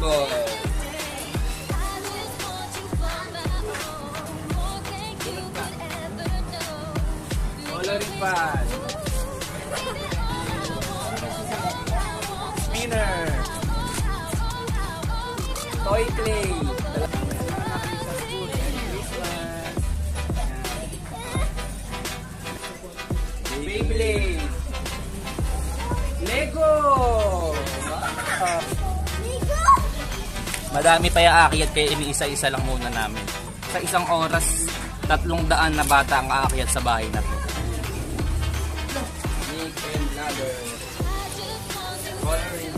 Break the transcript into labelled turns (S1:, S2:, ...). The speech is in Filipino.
S1: ball. Coloring pad. Spinner. Toy clay. Beyblade. Lego.
S2: Madami pa yung aakyat kaya iniisa-isa lang muna namin. Sa isang oras, 300 na bata ang aakyat sa bahay natin.
S1: Nick and Ladder. Coloring